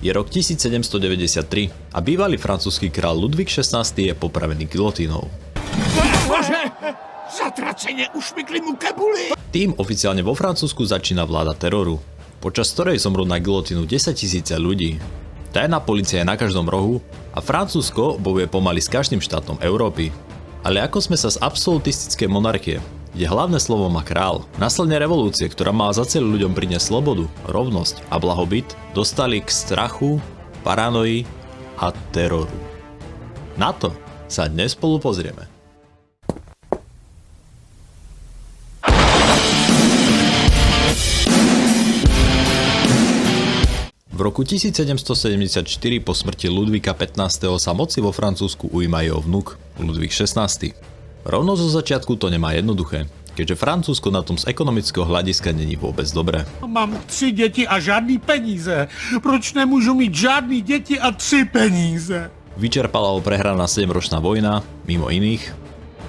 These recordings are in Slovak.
Je rok 1793 a bývalý francúzsky kráľ Ludvík XVI je popravený gilotínou. Bože! Zatracene ušmykli mu kebuli! Tým oficiálne vo Francúzsku začína vláda teroru, počas ktorej zomrú na gilotínu 10 000 ľudí. Tajná polícia je na každom rohu a Francúzsko bojuje pomaly s každým štátom Európy. Ale ako sme sa z absolutistickej monarchie, kde hlavné slovo má král, následne revolúcie, ktorá mala za cieľ ľuďom priniesť slobodu, rovnosť a blahobyt, dostali k strachu, paranoji a teroru. Na to sa dnes spolu pozrieme. V roku 1774 po smrti Ludvíka XV. Sa moci vo Francúzsku ujíma jeho vnuk, Ludvík XVI. Rovno zo začiatku to nemá jednoduché, keďže Francúzsko na tom z ekonomického hľadiska není vôbec dobré. Mám 3 deti a žádný peníze. Proč nemôžu mít žádný deti a 3 peníze? Vyčerpala ho prehraná 7-ročná vojna, mimo iných,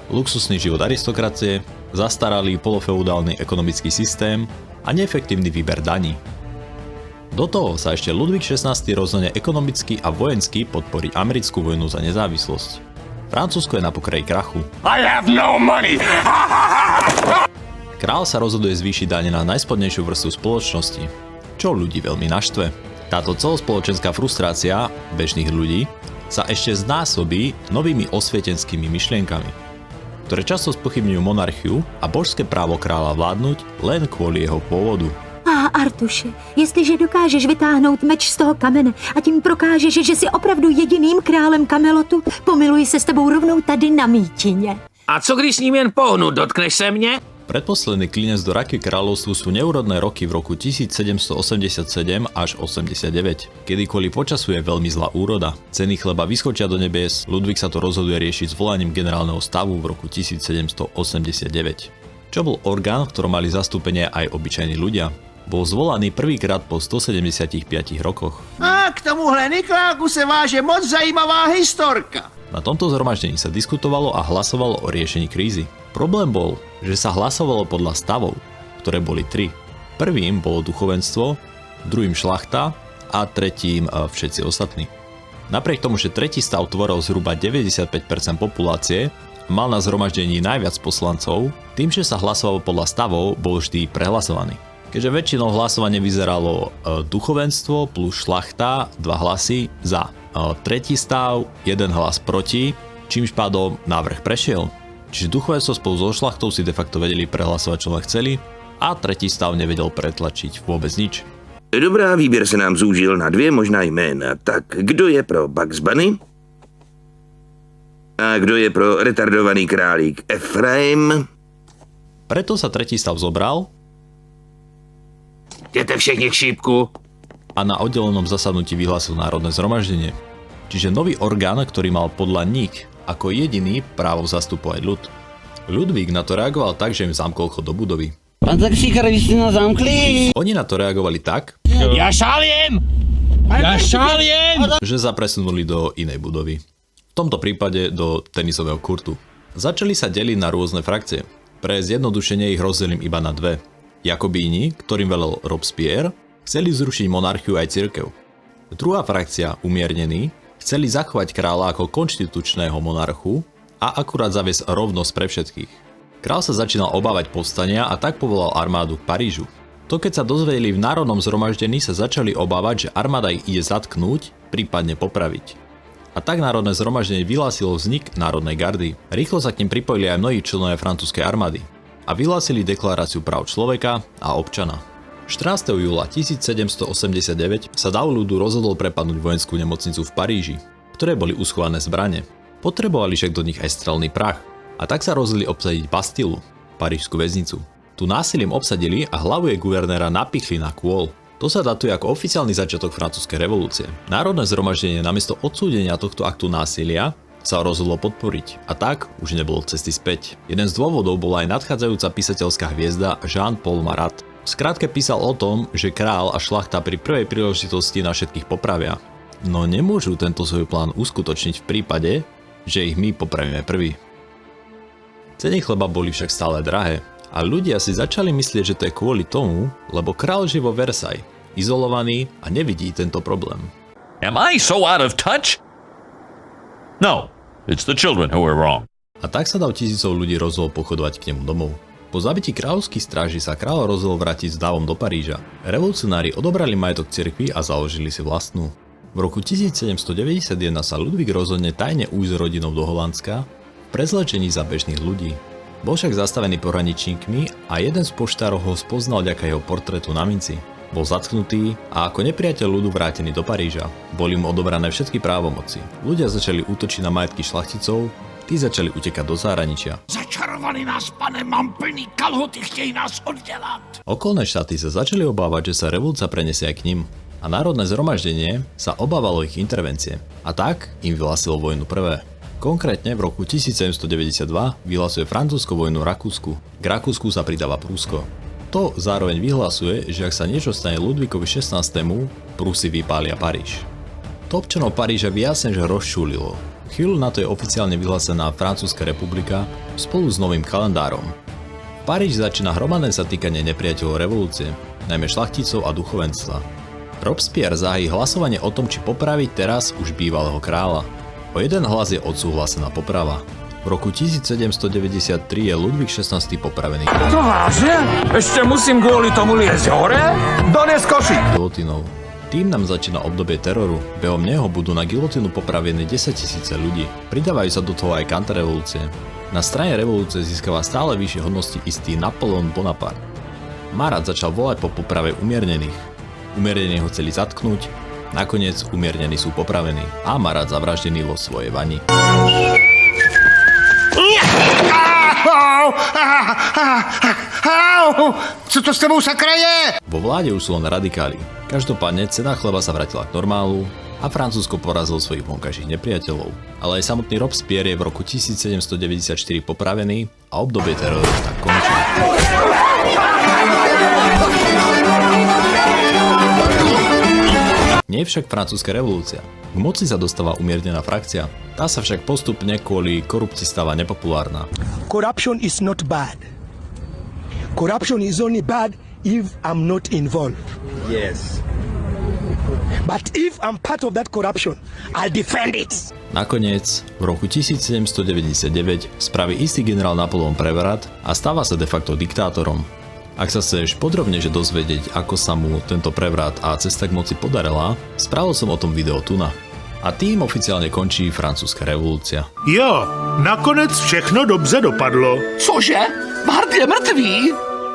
luxusný život aristokracie, zastaralý polofeudálny ekonomický systém a neefektívny výber daní. Do toho sa ešte Ludvík XVI rozhodne ekonomicky a vojensky podporiť americkú vojnu za nezávislosť. Francúzsko je na pokraji krachu. I have no money! Král sa rozhoduje zvýšiť dane na najspodnejšiu vrstvu spoločnosti, čo ľudí veľmi naštve. Táto celospoločenská frustrácia bežných ľudí sa ešte znásobí novými osvietenskými myšlienkami, ktoré často spochybňujú monarchiu a božské právo kráľa vládnuť len kvôli jeho pôvodu. Artuši, jestliže dokážeš vytáhnout meč z toho kamene a tím prokážeš, že jsi opravdu jediným králem Kamelotu, pomiluji se s tebou rovnou tady na mítině. A co když s ním jen pohnu, dotkneš se mě? Predposledný klinec do raky kráľovstvu sú neúrodné roky v roku 1787 až 89, kedy kvôli počasu je veľmi zlá úroda. Ceny chleba vyskočia do nebies, Ludvík sa to rozhoduje riešiť zvolaním generálneho stavu v roku 1789. Čo bol orgán, v ktorom mali zastúpenie aj obyčajní ľudia. Bol zvolaný prvýkrát po 175 rokoch. A k tomuhle Nikláku se váže moc zajímavá historka. Na tomto zhromaždení sa diskutovalo a hlasovalo o riešení krízy. Problém bol, že sa hlasovalo podľa stavov, ktoré boli 3. Prvým bolo duchovenstvo, druhým šlachta a tretím všetci ostatní. Napriek tomu, že tretí stav tvoril zhruba 95% populácie, mal na zhromaždení najviac poslancov, tým, že sa hlasovalo podľa stavov, bol vždy prehlasovaný. Keďže väčšinou hlasovanie vyzeralo duchovenstvo plus šlachta 2 hlasy za, tretí stav 1 hlas proti, čímž pádom návrh prešiel. Čiže duchovenstvo spolu so šlachtou si de facto vedeli prehlasovať, čo len chceli, a tretí stav nevedel pretlačiť vôbec nič. Dobrá, výběr se nám zúžil na 2 možná jména. Tak kdo je pro Bugs Bunny? A kdo je pro retardovaný králík Efraim? Preto sa tretí stav zobral Jděte všichni k šípku. a na oddelenom zasadnutí vyhlásil národné zhromaždenie. Čiže nový orgán, ktorý mal podľa nich ako jediný právo zastupovať ľud. Ludvík na to reagoval tak, že im zamkol chod do budovy. Pán taxíkar, vy ste nás zamkli. Oni na to reagovali tak, Já šálím! Já šálím! že sa presunuli do inej budovy. V tomto prípade do tenisového kurtu. Začali sa deliť na rôzne frakcie. Pre zjednodušenie ich rozdelím iba na 2. Jakobíni, ktorým velel Robespierre, chceli zrušiť monarchiu aj cirkev. Druhá frakcia, umiernení, chceli zachovať kráľa ako konštitučného monarchu a akurát zaviesť rovnosť pre všetkých. Král sa začínal obávať povstania a tak povolal armádu k Parížu. To keď sa dozvedeli v národnom zhromaždení, sa začali obávať, že armáda ich ide zatknúť, prípadne popraviť. A tak národné zhromaždenie vyhlásilo vznik Národnej gardy. Rýchlo sa k nim pripojili aj mnohí členovia francúzskej armády a vyhlásili deklaráciu práv človeka a občana. 14. júla 1789 sa dav ľudu rozhodol prepadnúť vojenskú nemocnicu v Paríži, v ktorej boli uschované zbrane. Potrebovali však do nich aj strelný prach a tak sa rozhodli obsadiť Bastilu, parížskú väznicu. Tu násilím obsadili a hlavu jej guvernéra napichli na kôl. To sa datuje ako oficiálny začiatok francúzskej revolúcie. Národné zhromaždenie namiesto odsúdenia tohto aktu násilia sa rozhodlo podporiť a tak už nebolo cesty späť. Jeden z dôvodov bola aj nadchádzajúca písateľská hviezda Jean-Paul Marat. V skratke písal o tom, že král a šlachta pri prvej príležitosti na všetkých popravia. No nemôžu tento svoj plán uskutočniť v prípade, že ich my popravíme prvý. Ceny chleba boli však stále drahé a ľudia si začali myslieť, že to je kvôli tomu, lebo král žije vo Versailles, izolovaný a nevidí tento problém. Am I so out of touch? No, it's the children who are wrong. A tak sa dav tisícov ľudí rozhodol pochodovať k nemu domov. Po zabití kráľovských stráží sa kráľ rozhodol vrátiť s dávom do Paríža. Revolucionári odobrali majetok cirkvi a založili si vlastnú. V roku 1791 sa Ludvík rozhodne tajne ujsť s rodinou do Holandska v prezlečení za bežných ľudí. Bol však zastavený pohraničníkmi a jeden z poštárov ho spoznal vďaka jeho portrétu na minci. Bol zatknutý a ako nepriateľ ľudu vrátený do Paríža. Boli mu odobrané všetky právomoci. Ľudia začali útočiť na majetky šlachticov, tí začali utekať do zahraničia. Začarovali nás, pane, mám plný kalhoty, chtějí nás oddělat. Okolné štáty sa začali obávať, že sa revolúcia prenesie aj k ním. A národné zhromaždenie sa obávalo ich intervencie. A tak im vyhlásilo vojnu prvé. Konkrétne v roku 1792 vyhlasuje Francúzsko vojnu Rakúsku. K Rakúsku sa pridáva Prúsko. To zároveň vyhlasuje, že ak sa niečo stane Ludvíkovi XVI, Prúsi vypália Paríž. To občanov Paríža viacne že rozčúlilo. Chvíľu na to je oficiálne vyhlásená Francúzska republika spolu s novým kalendárom. V Paríži začína hromadné zatýkanie nepriateľov revolúcie, najmä šlachticov a duchovenstva. Robespierre zahájí hlasovanie o tom, či popraviť teraz už bývalého kráľa. O jeden hlas je odsúhlasená poprava. V roku 1793 je Ludvík XVI popravený To vážne? Ešte musím kvôli tomu liezť hore? Dones koši. gilotínou. Tým nám začína obdobie teroru. Behom neho budú na gilotínu popravení 10 000 ľudí. Pridávajú sa do toho aj kontrarevolúcie. Na strane revolúcie získava stále vyššie hodnosti istý Napoleon Bonaparte. Marat začal volať po poprave umiernených. Umiernení ho chceli zatknúť, nakoniec umiernení sú popravení a Marat zavraždený vo svojej vani. Co to s tebou sakra je? Vo vláde už sú len radikáli. Každopádne cena chleba sa vrátila k normálu a Francúzsko porazilo svojich vonkajších nepriateľov. Ale aj samotný Robespierre je v roku 1794 popravený a obdobie teroru tak končí. Nie je však francúzska revolúcia. K moci sa dostáva umiernená frakcia. Tá sa však postupne kvôli korupcii stáva nepopulárna. Corruption is not bad. Corruption is only bad if I'm not involved. Yes. But if I'm part of that corruption, I'll defend it. Nakoniec, v roku 1799 spraví istý generál Napoleon prevrat a stáva sa de facto diktátorom. Ak sa chceš podrobnejšie dozvedieť, ako sa mu tento prevrat a cesta k moci podarila, spravil som o tom video tuna. A tým oficiálne končí francúzska revolúcia. Jo, nakonec všechno dobře dopadlo, Cože? Bart je mrtvý?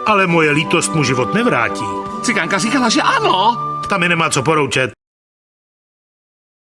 ale moje lítost mu život nevrátí. Cikánka říkala, že ano. Tam mi nemá co poroučet.